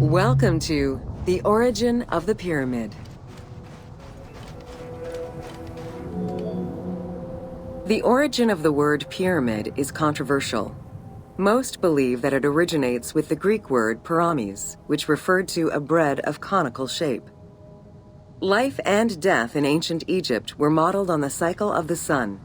Welcome to The Origin of the Pyramid. The origin of the word pyramid is controversial. Most believe that it originates with the Greek word pyramis, which referred to a bread of conical shape. Life and death in ancient Egypt were modeled on the cycle of the sun.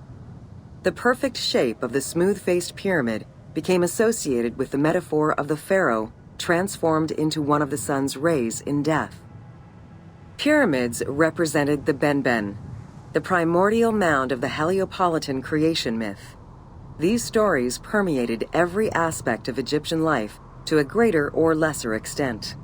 The perfect shape of the smooth-faced pyramid became associated with the metaphor of the pharaoh transformed into one of the sun's rays in death. Pyramids represented the Benben, the primordial mound of the Heliopolitan creation myth. These stories permeated every aspect of Egyptian life to a greater or lesser extent.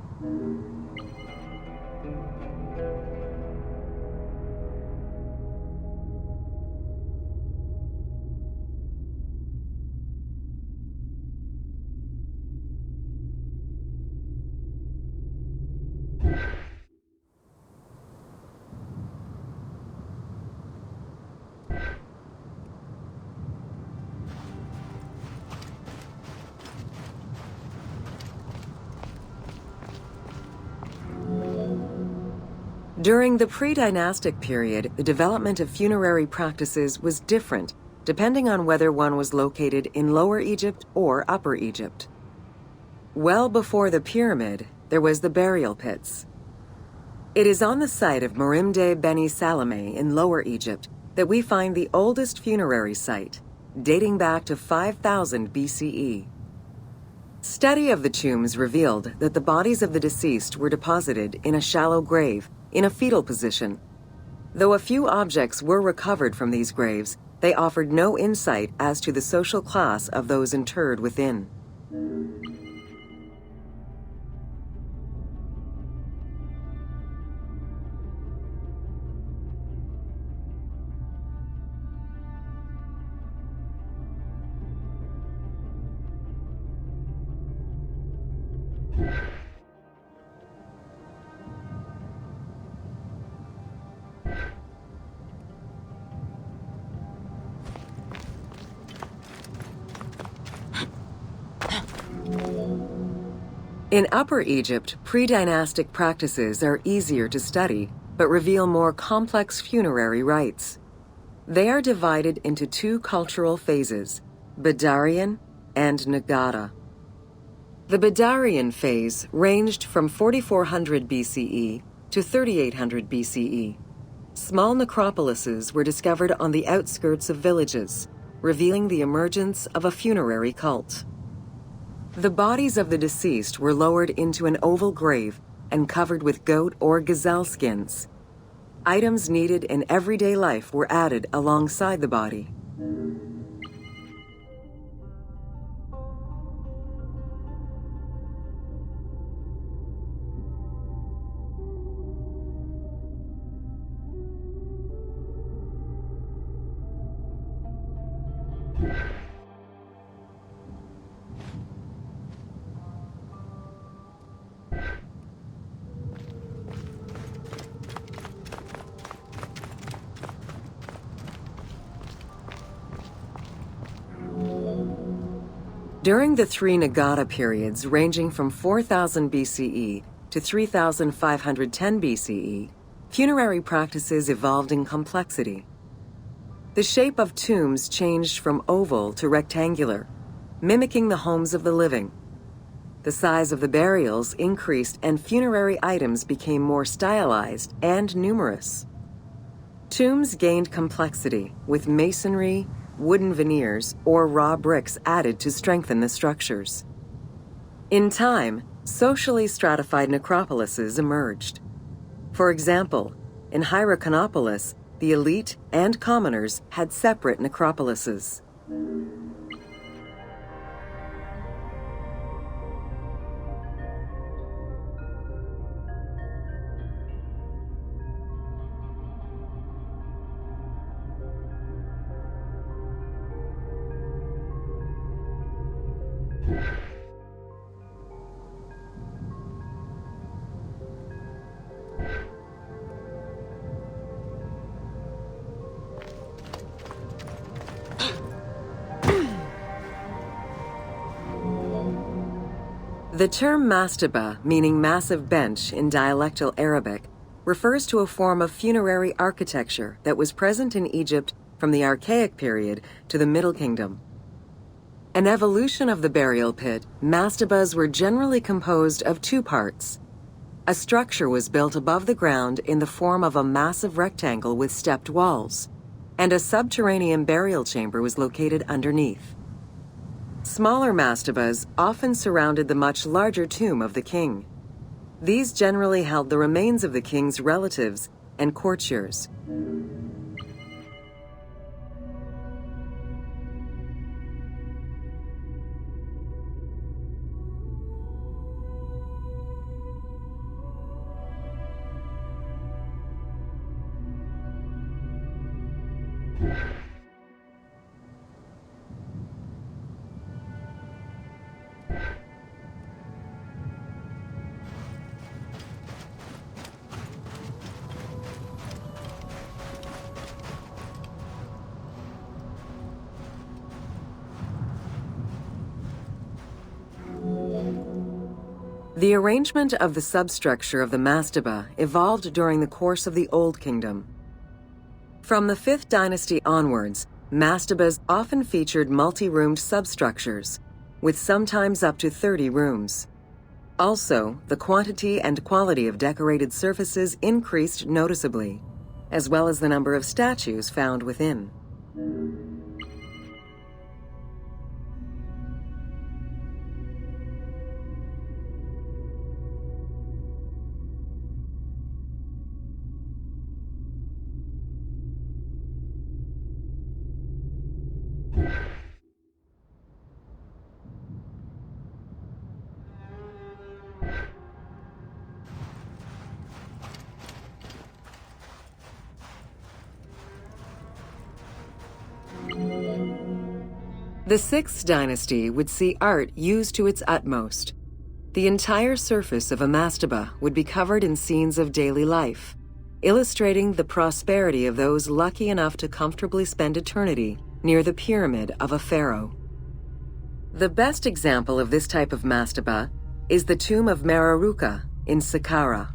During the pre-dynastic period, the development of funerary practices was different depending on whether one was located in Lower Egypt or Upper Egypt. Well before the pyramid, there was the burial pits. It is on the site of Merimde Beni Salame in Lower Egypt that we find the oldest funerary site, dating back to 5000 BCE. Study of the tombs revealed that the bodies of the deceased were deposited in a shallow grave, in a fetal position. Though a few objects were recovered from these graves, they offered no insight as to the social class of those interred within. In Upper Egypt, pre-dynastic practices are easier to study, but reveal more complex funerary rites. They are divided into two cultural phases, Badarian and Nagada. The Badarian phase ranged from 4400 BCE to 3800 BCE. Small necropolises were discovered on the outskirts of villages, revealing the emergence of a funerary cult. The bodies of the deceased were lowered into an oval grave and covered with goat or gazelle skins. Items needed in everyday life were added alongside the body. During the three Nagada periods ranging from 4000 BCE to 3510 BCE, funerary practices evolved in complexity. The shape of tombs changed from oval to rectangular, mimicking the homes of the living. The size of the burials increased and funerary items became more stylized and numerous. Tombs gained complexity with masonry, wooden veneers, or raw bricks added to strengthen the structures. In time, socially stratified necropolises emerged. For example, in Hierakonpolis, the elite and commoners had separate necropolises. The term mastaba, meaning massive bench in dialectal Arabic, refers to a form of funerary architecture that was present in Egypt from the Archaic period to the Middle Kingdom. An evolution of the burial pit, mastabas were generally composed of two parts. A structure was built above the ground in the form of a massive rectangle with stepped walls, and a subterranean burial chamber was located underneath. Smaller mastabas often surrounded the much larger tomb of the king. These generally held the remains of the king's relatives and courtiers. The arrangement of the substructure of the mastaba evolved during the course of the Old Kingdom. From the 5th dynasty onwards, mastabas often featured multi-roomed substructures, with sometimes up to 30 rooms. Also, the quantity and quality of decorated surfaces increased noticeably, as well as the number of statues found within. The 6th dynasty would see art used to its utmost. The entire surface of a mastaba would be covered in scenes of daily life, illustrating the prosperity of those lucky enough to comfortably spend eternity near the pyramid of a pharaoh. The best example of this type of mastaba is the tomb of Meroruka in Saqqara.